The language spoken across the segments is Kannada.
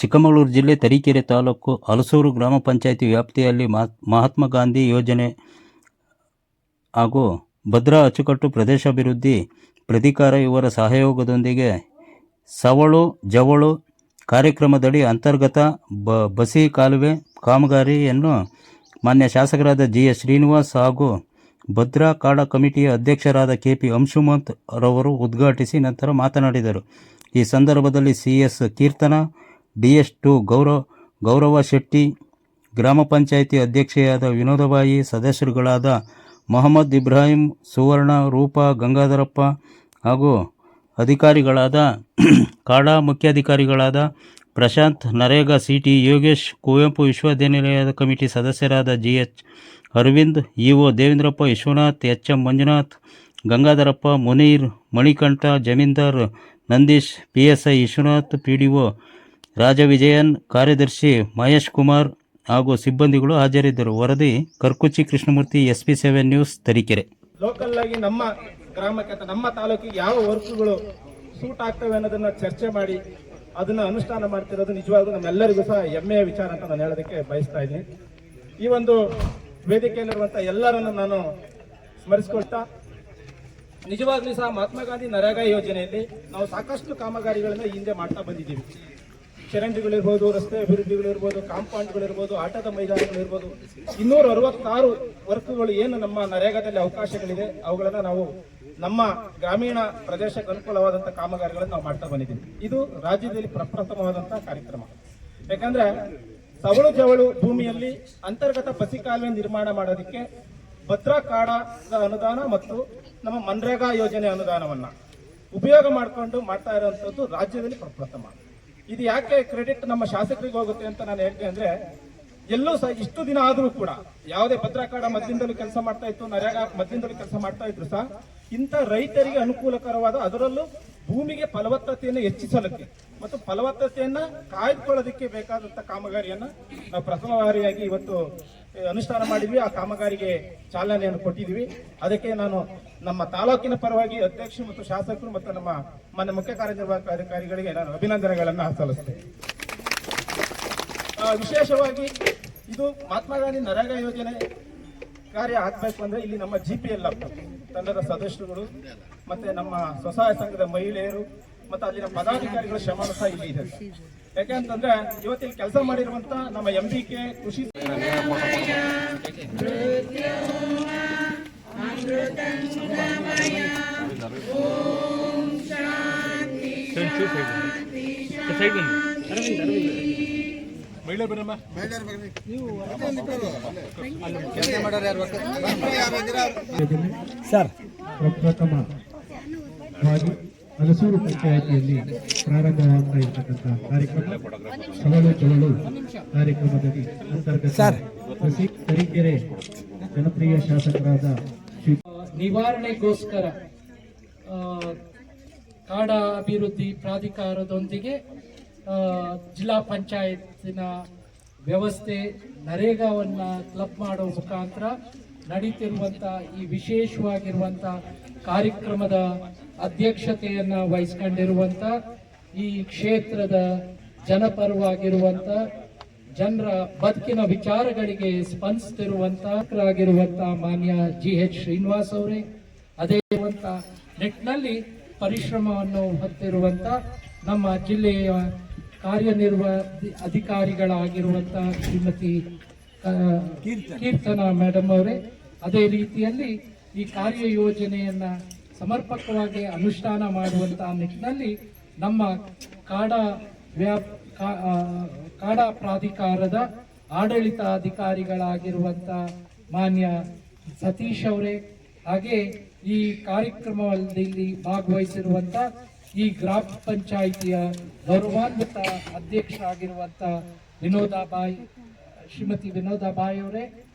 ಚಿಕ್ಕಮಗಳೂರು ಜಿಲ್ಲೆ ತರೀಕೆರೆ ತಾಲೂಕು ಹಲಸೂರು ಗ್ರಾಮ ಪಂಚಾಯಿತಿ ವ್ಯಾಪ್ತಿಯಲ್ಲಿ ಮಹಾತ್ಮ ಗಾಂಧಿ ಯೋಜನೆ ಹಾಗೂ ಭದ್ರಾ ಅಚ್ಚುಕಟ್ಟು ಪ್ರದೇಶಾಭಿವೃದ್ಧಿ ಪ್ರಾಧಿಕಾರ ಇವರ ಸಹಯೋಗದೊಂದಿಗೆ ಸವಳು ಜವಳು ಕಾರ್ಯಕ್ರಮದಡಿ ಅಂತರ್ಗತ ಬಸಿ ಕಾಲುವೆ ಕಾಮಗಾರಿಯನ್ನು ಮಾನ್ಯ ಶಾಸಕರಾದ GS ಶ್ರೀನಿವಾಸ್ ಹಾಗೂ ಭದ್ರಾ ಕಾಡಾ ಕಮಿಟಿಯ ಅಧ್ಯಕ್ಷರಾದ KP ಅಂಶುಮಂತ್ ರವರು ಉದ್ಘಾಟಿಸಿ ನಂತರ ಮಾತನಾಡಿದರು. ಈ ಸಂದರ್ಭದಲ್ಲಿ CS ಕೀರ್ತನ, DS2 ಗೌರವ ಶೆಟ್ಟಿ, ಗ್ರಾಮ ಪಂಚಾಯಿತಿ ಅಧ್ಯಕ್ಷೆಯಾದ ವಿನೋದಬಾಯಿ, ಸದಸ್ಯರುಗಳಾದ ಮೊಹಮ್ಮದ್ ಇಬ್ರಾಹಿಂ, ಸುವರ್ಣ, ರೂಪಾ, ಗಂಗಾಧರಪ್ಪ ಹಾಗೂ ಅಧಿಕಾರಿಗಳಾದ ಕಾಡಾ ಮುಖ್ಯಾಧಿಕಾರಿಗಳಾದ ಪ್ರಶಾಂತ್, ನರೇಗಾ CT ಯೋಗೇಶ್, ಕುವೆಂಪು ವಿಶ್ವವಿದ್ಯಾನಿಲಯದ ಕಮಿಟಿ ಸದಸ್ಯರಾದ GH Arvind, EO Devendrappa, Vishwanath, HM Manjunath, Gangadharappa, Munir, Manikantha, zamindar Nandish, PSI Vishwanath, PDO ರಾಜವಿಜಯನ್, ಕಾರ್ಯದರ್ಶಿ ಮಹೇಶ್ ಕುಮಾರ್ ಹಾಗೂ ಸಿಬ್ಬಂದಿಗಳು ಹಾಜರಿದ್ದರು. ವರದಿ Karkuchi Krishnamurthy, SP7 news, Tarikere. Local ಆಗಿ ನಮ್ಮ ಗ್ರಾಮಕ್ಕೆ ನಮ್ಮ ತಾಲೂಕಿಗೆ ಯಾವ ವರ್ಕ್ಗಳು ಸೂಟ್ ಆಗ್ತವೆ ಅನ್ನೋದನ್ನ ಚರ್ಚೆ ಮಾಡಿ ಅದನ್ನ ಅನುಷ್ಠಾನ ಮಾಡ್ತಿರೋದು ನಿಜವಾಗ್ಲೂ ನಮ್ಮೆಲ್ಲರಿಗೂ ಸಹ ಹೆಮ್ಮೆಯ ವಿಚಾರ ಅಂತ ನಾನು ಹೇಳೋದಕ್ಕೆ ಬಯಸ್ತಾ ಇದ್ದೀನಿ. ಈ ಒಂದು ವೇದಿಕೆಯಲ್ಲಿರುವಂತಹ ಎಲ್ಲರನ್ನು ನಾನು ಸ್ಮರಿಸಿಕೊಳ್ತಾ, ನಿಜವಾಗ್ಲೂ ಸಹ ಮಹಾತ್ಮ ಗಾಂಧಿ ನರೇಗಾ ಯೋಜನೆಯಲ್ಲಿ ನಾವು ಸಾಕಷ್ಟು ಕಾಮಗಾರಿಗಳನ್ನ ಹಿಂದೆ ಮಾಡ್ತಾ ಬಂದಿದ್ದೀವಿ. ಚರಂಡಿಗಳಿರ್ಬೋದು, ರಸ್ತೆ ಅಭಿವೃದ್ಧಿಗಳಿರ್ಬೋದು, ಕಾಂಪೌಂಡ್ಗಳಿರ್ಬೋದು, ಆಟದ ಮೈದಾನಗಳಿರ್ಬೋದು, 266 ವರ್ಕ್ಗಳು ಏನು ನಮ್ಮ ನರೇಗಾದಲ್ಲಿ ಅವಕಾಶಗಳಿದೆ ಅವುಗಳನ್ನ ನಾವು ನಮ್ಮ ಗ್ರಾಮೀಣ ಪ್ರದೇಶಕ್ಕೆ ಅನುಕೂಲವಾದಂತಹ ಕಾಮಗಾರಿಗಳನ್ನು ನಾವು ಮಾಡ್ತಾ ಬಂದಿದ್ದೀವಿ. ಇದು ರಾಜ್ಯದಲ್ಲಿ ಪ್ರಪ್ರಥಮವಾದಂತಹ ಕಾರ್ಯಕ್ರಮ. ಯಾಕಂದ್ರೆ ಸವಳು ಜವಳು ಭೂಮಿಯಲ್ಲಿ ಅಂತರ್ಗತ ಬಸಿ ಕಾಲುವೆ ನಿರ್ಮಾಣ ಮಾಡೋದಕ್ಕೆ ಭದ್ರಾ ಕಾಡಾದ ಅನುದಾನ ಮತ್ತು ನಮ್ಮ ಮನ್ರೇಗಾ ಯೋಜನೆ ಅನುದಾನವನ್ನ ಉಪಯೋಗ ಮಾಡಿಕೊಂಡು ಮಾಡ್ತಾ ಇರುವಂತದ್ದು ರಾಜ್ಯದಲ್ಲಿ ಪ್ರಪ್ರಥಮ. ಇದು ಯಾಕೆ ಕ್ರೆಡಿಟ್ ನಮ್ಮ ಶಾಸಕರಿಗೆ ಹೋಗುತ್ತೆ ಅಂತ ನಾನು ಹೇಳ್ತೇನೆ ಅಂದ್ರೆ, ಎಲ್ಲೂ ಸಹ ಇಷ್ಟು ದಿನ ಆದ್ರೂ ಕೂಡ ಯಾವುದೇ ಭದ್ರಾ ಕಾಡಾ ಮಧ್ಯದಿಂದಲೂ ಕೆಲಸ ಮಾಡ್ತಾ ಇತ್ತು, ನರೇಗಾ ಮಧ್ಯದಿಂದಲೂ ಕೆಲಸ ಮಾಡ್ತಾ ಇದ್ರು ಸಹ ಇಂಥ ರೈತರಿಗೆ ಅನುಕೂಲಕರವಾದ, ಅದರಲ್ಲೂ ಭೂಮಿಗೆ ಫಲವತ್ತತೆಯನ್ನು ಹೆಚ್ಚಿಸಲಿಕ್ಕೆ ಮತ್ತು ಫಲವತ್ತತೆಯನ್ನ ಕಾಯ್ದುಕೊಳ್ಳೋದಕ್ಕೆ ಬೇಕಾದಂತ ಕಾಮಗಾರಿಯನ್ನ ನಾವು ಪ್ರಥಮ ಬಾರಿಯಾಗಿ ಇವತ್ತು ಅನುಷ್ಠಾನ ಮಾಡಿದ್ವಿ. ಆ ಕಾಮಗಾರಿಗೆ ಚಾಲನೆಯನ್ನು ಕೊಟ್ಟಿದ್ವಿ. ಅದಕ್ಕೆ ನಾನು ನಮ್ಮ ತಾಲೂಕಿನ ಪರವಾಗಿ ಅಧ್ಯಕ್ಷ ಮತ್ತು ಶಾಸಕರು ಮತ್ತು ನಮ್ಮ ಮಾನ್ಯ ಮುಖ್ಯ ಕಾರ್ಯನಿರ್ವಾಹಕ ಅಧಿಕಾರಿಗಳಿಗೆ ನಾನು ಅಭಿನಂದನೆಗಳನ್ನ ಸಲ್ಲಿಸ್ತೇನೆ. ವಿಶೇಷವಾಗಿ ಇದು ಮಹಾತ್ಮ ಗಾಂಧಿ ನರೇಗಾ ಯೋಜನೆ ಕಾರ್ಯ ಆಗ್ಬೇಕು ಅಂದ್ರೆ ಇಲ್ಲಿ ನಮ್ಮ GPL ತಂಡದ ಸದಸ್ಯರುಗಳು ಮತ್ತೆ ನಮ್ಮ ಸ್ವಸಹಾಯ ಸಂಘದ ಮಹಿಳೆಯರು ಮತ್ತೆ ಅಲ್ಲಿನ ಪದಾಧಿಕಾರಿಗಳ ಶ್ರಮ ಸಹ ಇಲ್ಲಿ ಇದೆ. ಯಾಕೆಂತಂದ್ರೆ ಇವತ್ತಿಲ್ಲಿ ಕೆಲಸ ಮಾಡಿರುವಂತ ನಮ್ಮ MBK ಕೃಷಿ ಸರ್ ಪ್ರಪ್ರಥಮವಾಗಿ ಹಲಸೂರು ಪಂಚಾಯಿತಿಯಲ್ಲಿ ಪ್ರಾರಂಭವಾಗ್ತಾ ಇರತಕ್ಕಂಥ ಕಾರ್ಯಕ್ರಮ ಸವಳು ಜವಳು ಕಾರ್ಯಕ್ರಮದಲ್ಲಿ ಅಂತರ್ಗತ ತರೀಕೆರೆ ಜನಪ್ರಿಯ ಶಾಸಕರಾದ ನಿವಾರಣೆಗೋಸ್ಕರ ಕಾಡಾ ಅಭಿವೃದ್ಧಿ ಪ್ರಾಧಿಕಾರದೊಂದಿಗೆ ಜಿಲ್ಲಾ ಪಂಚಾಯತಿನ ವ್ಯವಸ್ಥೆ ನರೇಗಾವನ್ನ ಕ್ಲಬ್ ಮಾಡೋ ಮುಖಾಂತರ ನಡೀತಿರುವಂಥ ಈ ವಿಶೇಷವಾಗಿರುವಂಥ ಕಾರ್ಯಕ್ರಮದ ಅಧ್ಯಕ್ಷತೆಯನ್ನು ವಹಿಸ್ಕೊಂಡಿರುವಂಥ ಈ ಕ್ಷೇತ್ರದ ಜನಪರವಾಗಿರುವಂಥ ಜನರ ಬದುಕಿನ ವಿಚಾರಗಳಿಗೆ ಸ್ಪಂದಿಸ್ತಿರುವಂಥ ಮಾನ್ಯ GH ಶ್ರೀನಿವಾಸ್ ಅವರೇ, ಅದೇ ನಿಟ್ಟಿನಲ್ಲಿ ಪರಿಶ್ರಮವನ್ನು ಹೊತ್ತಿರುವಂಥ ನಮ್ಮ ಜಿಲ್ಲೆಯ ಕಾರ್ಯನಿರ್ವಹಣಾ ಅಧಿಕಾರಿಗಳಾಗಿರುವಂಥ ಶ್ರೀಮತಿ ಕೀರ್ತನಾ ಮೇಡಮ್ ಅವರೇ, ಅದೇ ರೀತಿಯಲ್ಲಿ ಈ ಕಾರ್ಯಯೋಜನೆಯನ್ನ ಸಮರ್ಪಕವಾಗಿ ಅನುಷ್ಠಾನ ಮಾಡುವಂತ ನಿಟ್ಟಿನಲ್ಲಿ ನಮ್ಮ ಕಾಡಾ ಪ್ರಾಧಿಕಾರದ ಆಡಳಿತಾಧಿಕಾರಿಗಳಾಗಿರುವಂಥ ಮಾನ್ಯ ಸತೀಶ್ ಅವರೇ, ಹಾಗೆ ಈ ಕಾರ್ಯಕ್ರಮದಲ್ಲಿ ಭಾಗವಹಿಸಿರುವಂಥ ಈ ಗ್ರಾಮ ಪಂಚಾಯಿತಿಯ ಗೌರವಾನ್ವಿತ ಅಧ್ಯಕ್ಷರಾಗಿರುವಂಥ ಶ್ರೀಮತಿ ವಿನೋದಾಬಾಯಿ ಅವರೇ,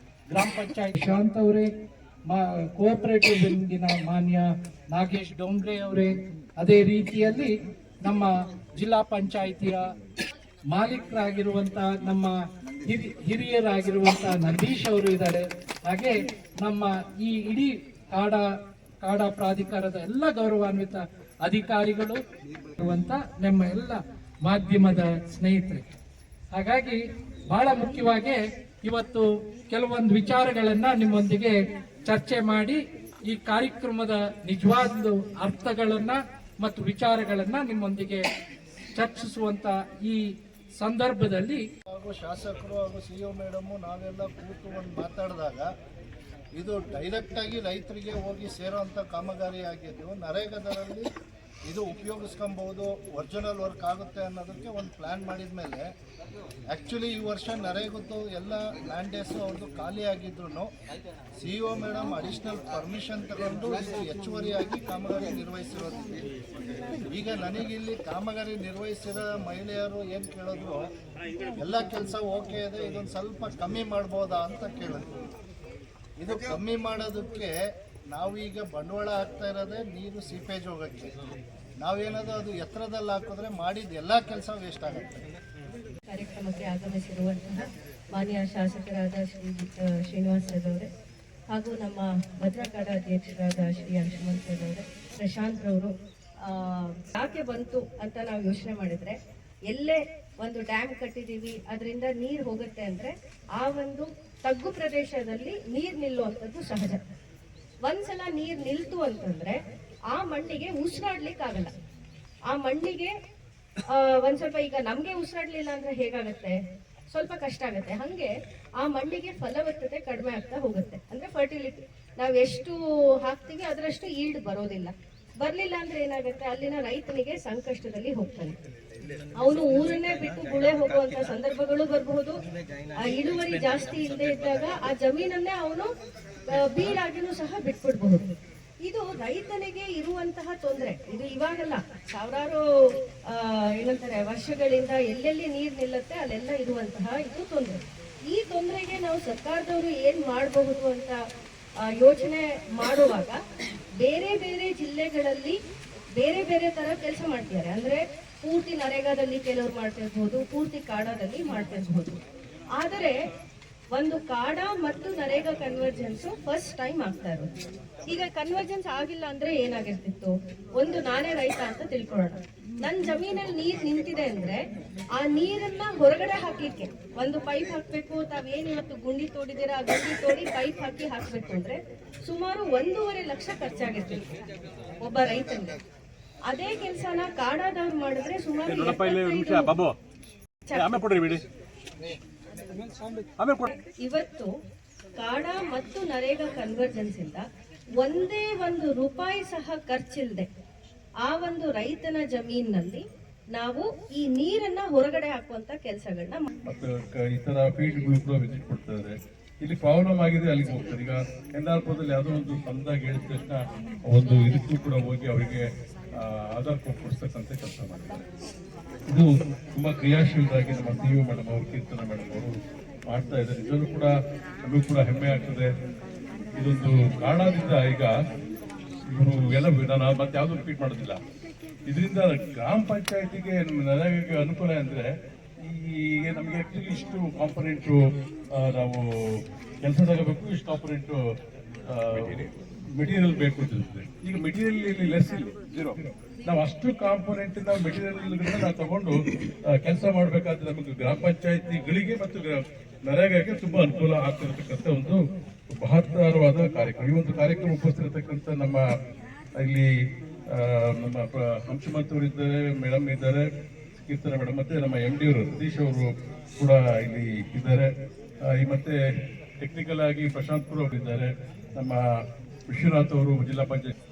ಗ್ರಾಮ ಪಂಚಾಯತ್ ಶಾಂತ್ ಅವರೇ, ಕೋಆಪರೇಟಿವ್ ವಿಂಗಿನ ಮಾನ್ಯ ನಾಗೇಶ್ ಡೋಂಗ್ರೆ ಅವರೇ, ಅದೇ ರೀತಿಯಲ್ಲಿ ನಮ್ಮ ಜಿಲ್ಲಾ ಪಂಚಾಯಿತಿಯ ಮಾಲೀಕರಾಗಿರುವಂಥ ನಮ್ಮ ಹಿರಿಯರಾಗಿರುವಂಥ ನಂದೀಶ್ ಅವರು ಇದ್ದಾರೆ. ಹಾಗೆ ನಮ್ಮ ಈ ಇಡೀ ಕಾಡಾ ಪ್ರಾಧಿಕಾರದ ಎಲ್ಲ ಗೌರವಾನ್ವಿತ ಅಧಿಕಾರಿಗಳು ಇರುವಂತ ನಮ್ಮ ಎಲ್ಲ ಮಾಧ್ಯಮದ ಸ್ನೇಹಿತರೆ ಹಾಗಾಗಿ ಬಹಳ ಮುಖ್ಯವಾಗಿ ಇವತ್ತು ಕೆಲವೊಂದು ವಿಚಾರಗಳನ್ನ ನಿಮ್ಮೊಂದಿಗೆ ಚರ್ಚೆ ಮಾಡಿ ಈ ಕಾರ್ಯಕ್ರಮದ ನಿಜವಾದ ಅರ್ಥಗಳನ್ನ ಮತ್ತು ವಿಚಾರಗಳನ್ನ ನಿಮ್ಮೊಂದಿಗೆ ಚರ್ಚಿಸುವಂತ ಈ ಸಂದರ್ಭದಲ್ಲಿ ಹಾಗೂ ಶಾಸಕರು ಹಾಗೂ ಸಿಇಒ ಮೇಡಮು ನಾವೆಲ್ಲ ಕೂತು ಒಂದು ಮಾತಾಡಿದಾಗ ಇದು ಡೈರೆಕ್ಟಾಗಿ ರೈತರಿಗೆ ಹೋಗಿ ಸೇರೋವಂಥ ಕಾಮಗಾರಿ ಆಗಿದ್ದು ನರೇಗಾದಲ್ಲಿ ಇದು ಉಪಯೋಗಿಸ್ಕೊಬೋದು, ಒರಿಜಿನಲ್ ವರ್ಕ್ ಆಗುತ್ತೆ ಅನ್ನೋದಕ್ಕೆ ಒಂದು ಪ್ಲ್ಯಾನ್ ಮಾಡಿದ ಮೇಲೆ ಆ್ಯಕ್ಚುಲಿ ಈ ವರ್ಷ ನರೇಗದ್ದು ಎಲ್ಲ ಲ್ಯಾಂಡೇಸು ಅವ್ರದ್ದು ಖಾಲಿ ಆಗಿದ್ರು ಸಿಇಒ ಮೇಡಮ್ ಅಡಿಷ್ನಲ್ ಪರ್ಮಿಷನ್ ತಗೊಂಡು ಇದು ಹೆಚ್ಚುವರಿಯಾಗಿ ಕಾಮಗಾರಿ ನಿರ್ವಹಿಸಿರೋದಿದೆ. ಈಗ ನನಗಿಲ್ಲಿ ಕಾಮಗಾರಿ ನಿರ್ವಹಿಸಿರೋ ಮಹಿಳೆಯರು ಏನು ಕೇಳಿದ್ರು, ಎಲ್ಲ ಕೆಲಸ ಓಕೆ ಇದೆ, ಇದೊಂದು ಸ್ವಲ್ಪ ಕಮ್ಮಿ ಮಾಡ್ಬೋದಾ ಅಂತ ಕೇಳಿದ್ರು. ಇದು ಕಮ್ಮಿ ಮಾಡೋದಕ್ಕೆ ನಾವೀಗ ಬಂಡವಾಳ ಹಾಕ್ತಾ ಇರೋದೇ ನೀರು ಸೀಪೇಜ್ ಹೋಗೋಕ್ಕೆ. ನಾವೇನಾದರೂ ಅದು ಎತ್ತರದಲ್ಲಿ ಹಾಕಿದ್ರೆ ಮಾಡಿದ ಎಲ್ಲ ಕೆಲಸ ವೇಸ್ಟ್ ಆಗುತ್ತೆ. ಕಾರ್ಯಕ್ರಮಕ್ಕೆ ಆಗಮಿಸಿರುವಂತಹ ಮಾನ್ಯ ಶಾಸಕರಾದ ಶ್ರೀ ಶ್ರೀನಿವಾಸ್ ಅವರೇ ಹಾಗೂ ನಮ್ಮ ಭದ್ರಕಾಡ ಅಧ್ಯಕ್ಷರಾದ ಶ್ರೀ ಅಂಶುಮಂತ್ ಅವರೇ, ಪ್ರಶಾಂತ್ ರವರು ಯಾಕೆ ಬಂತು ಅಂತ ನಾವು ಯೋಚನೆ ಮಾಡಿದ್ರೆ, ಎಲ್ಲೇ ಒಂದು ಡ್ಯಾಮ್ ಕಟ್ಟಿದೀವಿ ಅದರಿಂದ ನೀರು ಹೋಗುತ್ತೆ ಅಂದ್ರೆ ಆ ಒಂದು ತಗ್ಗು ಪ್ರದೇಶದಲ್ಲಿ ನೀರು ನಿಲ್ಲುವಂಥದ್ದು ಸಹಜ. ಒಂದ್ಸಲ ನೀರು ನಿಲ್ತು ಅಂತಂದ್ರೆ ಆ ಮಣ್ಣಿಗೆ ಉಸಿರಾಡ್ಲಿಕ್ಕೆ ಆಗಲ್ಲ. ಆ ಮಣ್ಣಿಗೆ ಒಂದ್ ಸ್ವಲ್ಪ, ಈಗ ನಮ್ಗೆ ಉಸಿರಾಡ್ಲಿಲ್ಲ ಅಂದ್ರೆ ಹೇಗಾಗತ್ತೆ, ಸ್ವಲ್ಪ ಕಷ್ಟ ಆಗುತ್ತೆ. ಹಂಗೆ ಆ ಮಣ್ಣಿಗೆ ಫಲವತ್ತತೆ ಕಡಿಮೆ ಆಗ್ತಾ ಹೋಗುತ್ತೆ. ಅಂದ್ರೆ ಫರ್ಟಿಲಿಟಿ ನಾವು ಎಷ್ಟು ಹಾಕ್ತಿವಿ ಅದರಷ್ಟು ಈಲ್ಡ್ ಬರೋದಿಲ್ಲ. ಬರ್ಲಿಲ್ಲ ಅಂದ್ರೆ ಏನಾಗುತ್ತೆ, ಅಲ್ಲಿನ ರೈತನಿಗೆ ಸಂಕಷ್ಟದಲ್ಲಿ ಹೋಗ್ತಾನೆ. ಅವನು ಊರನ್ನೇ ಬಿಟ್ಟು ಗುಳೆ ಹೋಗುವಂತ ಸಂದರ್ಭಗಳು ಬರಬಹುದು. ಆ ಇಳುವರಿ ಜಾಸ್ತಿ ಇಲ್ಲದೆ ಇದ್ದಾಗ ಆ ಜಮೀನನ್ನೇ ಅವನು ಬೀಡಾಗಿನೂ ಸಹ ಬಿಟ್ಬಿಡ್ಬಹುದು. ಇದು ರೈತನಿಗೆ ಇರುವಂತಹ ತೊಂದರೆ. ಇದು ಇವಾಗಲ್ಲ, ಸಾವಿರಾರು ಏನಂತಾರೆ ವರ್ಷಗಳಿಂದ ಎಲ್ಲೆಲ್ಲಿ ನೀರು ನಿಲ್ಲುತ್ತೆ ಅಲ್ಲೆಲ್ಲ ಇರುವಂತಹ ಇದು ತೊಂದರೆ. ಈ ತೊಂದರೆಗೆ ನಾವು ಸರ್ಕಾರದವರು ಏನ್ ಮಾಡಬಹುದು ಅಂತ ಯೋಚನೆ ಮಾಡುವಾಗ ಬೇರೆ ಬೇರೆ ಜಿಲ್ಲೆಗಳಲ್ಲಿ ಬೇರೆ ಬೇರೆ ತರ ಕೆಲಸ ಮಾಡ್ತಿದ್ದಾರೆ. ಅಂದ್ರೆ ಪೂರ್ತಿ ನರೇಗಾದಲ್ಲಿ ಕೆಲವರು ಮಾಡ್ತಿರ್ಬಹುದು, ಪೂರ್ತಿ ಕಾಡಾದಲ್ಲಿ ಮಾಡ್ತಿರ್ಬಹುದು. ಆದರೆ ಒಂದು ಕಾಡ ಮತ್ತು ನರೇಗಾ ಕನ್ವರ್ಜೆನ್ಸ್ ಫಸ್ಟ್ ಟೈಮ್ ಆಗ್ತಾ ಇರೋದು. ಈಗ ಕನ್ವರ್ಜೆನ್ಸ್ ಆಗಿಲ್ಲ ಅಂದ್ರೆ ಏನಾಗಿರ್ತಿತ್ತು, ಒಂದು ನಾನೇ ರೈತ ಅಂತ ತಿಳ್ಕೊಳ್ಳೋಣ, ನನ್ನ ಜಮೀನಲ್ಲಿ ನೀರ್ ನಿಂತಿದೆ ಅಂದ್ರೆ ಆ ನೀರನ್ನ ಹೊರಗಡೆ ಹಾಕ್ಲಿಕ್ಕೆ ಒಂದು ಪೈಪ್ ಹಾಕ್ಬೇಕು. ತಾವೇನ್ ಇವತ್ತು ಗುಂಡಿ ತೋಡಿದಿರ, ಆ ಗುಂಡಿ ತೋಡಿ ಪೈಪ್ ಹಾಕ್ಬೇಕು ಅಂದ್ರೆ ಸುಮಾರು 1.5 ಲಕ್ಷ ಖರ್ಚಾಗಿರ್ತಿತ್ತು ಒಬ್ಬ ರೈತನಿಗೆ. ಅದೇ ಕೆಲಸನ ಕಾಡಾದವ್ರು ಮಾಡಿದ್ರೆ ಸುಮಾರು ಇವತ್ತು ಕಾಡ ಮತ್ತು ನರೇಗಾ ಕನ್ವರ್ಜೆನ್ಸ್ ಇಂದ ಒಂದೇ ಒಂದು ರೂಪಾಯಿ ಸಹ ಖರ್ಚಿಲ್ಲದೆ ಆ ಒಂದು ರೈತನ ಜಮೀನಿನಲ್ಲಿ ನಾವು ಈ ನೀರನ್ನ ಹೊರಗಡೆ ಹಾಕುವಂತ ಕೆಲಸಗಳನ್ನ ಈ ತರ ಫೀಲ್ಡ್ಗಳು ಕೂಡ ವಿಸಿಟ್ ಕೊಡ್ತಾರೆ. ಇಲ್ಲಿ ಪ್ರಾಬ್ಲಮ್ ಆಗಿದೆ ಅಲ್ಲಿಗೆ ಹೋಗ್ತಾರೆ. ಈಗ ಎನ್ಆರ್ಪುರದಲ್ಲಿ ಯಾವುದೋ ಒಂದು ಸಣ್ಣದಾಗಿ ಹೇಳಿದ ತಕ್ಷಣ ಒಂದು ಇದಕ್ಕೂ ಕೂಡ ಹೋಗಿ ಅವರಿಗೆ ಆಧಾರ್ ಕೊಡ್ತಕ್ಕಂಥ ಕೆಲಸ ಮಾಡಿದ್ದಾರೆ. ಇದು ತುಂಬಾ ಕ್ರಿಯಾಶೀಲರಾಗಿ ನಮ್ಮ ಸಿಇಒ ಮೇಡಮ್ ಅವರು, ಕೀರ್ತನ ಮೇಡಮ್ ಅವರು ಮಾಡ್ತಾ ಇದ್ದಾರೆ. ನಿಜವೂ ಕೂಡ ನಮಗೂ ಕೂಡ ಹೆಮ್ಮೆ ಆಗ್ತದೆ. ಇದೊಂದು ಕಾರಣದಿಂದ ಈಗ ಇವರು ಎಲ್ಲ ನಾನು ಮತ್ತೆ ಯಾವ್ದು ರಿಪೀಟ್ ಮಾಡೋದಿಲ್ಲ. ಇದರಿಂದ ಗ್ರಾಮ ಪಂಚಾಯತಿಗೆ ನರೇಗಾಗೆ ಅನುಕೂಲ ಅಂದ್ರೆ ಈಗ ನಮಗೆ ಆಕ್ಚುಲಿ ಇಷ್ಟು ಕಾಂಪೊನೆಂಟು ನಾವು ಕೆಲಸ ತಗೋಬೇಕು, ಇಷ್ಟು ಕಾಂಪೊನೆಂಟು ಮೆಟೀರಿಯಲ್ ಬೇಕು ಅಂತಿರ್ತದೆ. ಈಗ ಮೆಟೀರಿಯಲ್ ಇಲ್ಲಿ ಲೆಸ್ ಇಲ್ಲ, 0. ನಾವು ಅಷ್ಟು ಕಾಂಪೊನೆಂಟ್ ನಾವು ಮೆಟೀರಿಯಲ್ ನಾವು ತಗೊಂಡು ಕೆಲಸ ಮಾಡಬೇಕಾದ್ರೆ ನಮಗೆ ಗ್ರಾಮ ಪಂಚಾಯತಿಗಳಿಗೆ ಮತ್ತು ನರೇಗಾಗೆ ತುಂಬಾ ಅನುಕೂಲ ಆಗ್ತಿರತಕ್ಕಂಥ ಒಂದು ಮಹತ್ತರವಾದ ಕಾರ್ಯಕ್ರಮ. ಈ ಒಂದು ಕಾರ್ಯಕ್ರಮ ಉಪಸ್ಥಿರತಕ್ಕಂಥ ನಮ್ಮ ಇಲ್ಲಿ ನಮ್ಮ ಅಂಶುಮಂತ್ ಅವರು ಇದ್ದಾರೆ, ಮೇಡಮ್ ಇದ್ದಾರೆ, ಕೀರ್ತನ ಮೇಡಮ್, ಮತ್ತೆ ನಮ್ಮ MD ಅವರು ಸತೀಶ್ ಅವರು ಕೂಡ ಇಲ್ಲಿ ಇದ್ದಾರೆ. ಮತ್ತೆ ಟೆಕ್ನಿಕಲ್ ಆಗಿ ಪ್ರಶಾಂತ್ ಪುರ ಅವರು ಇದ್ದಾರೆ, ನಮ್ಮ ವಿಶ್ವನಾಥ್ ಅವರು ಜಿಲ್ಲಾ ಪಂಚಾಯತ್.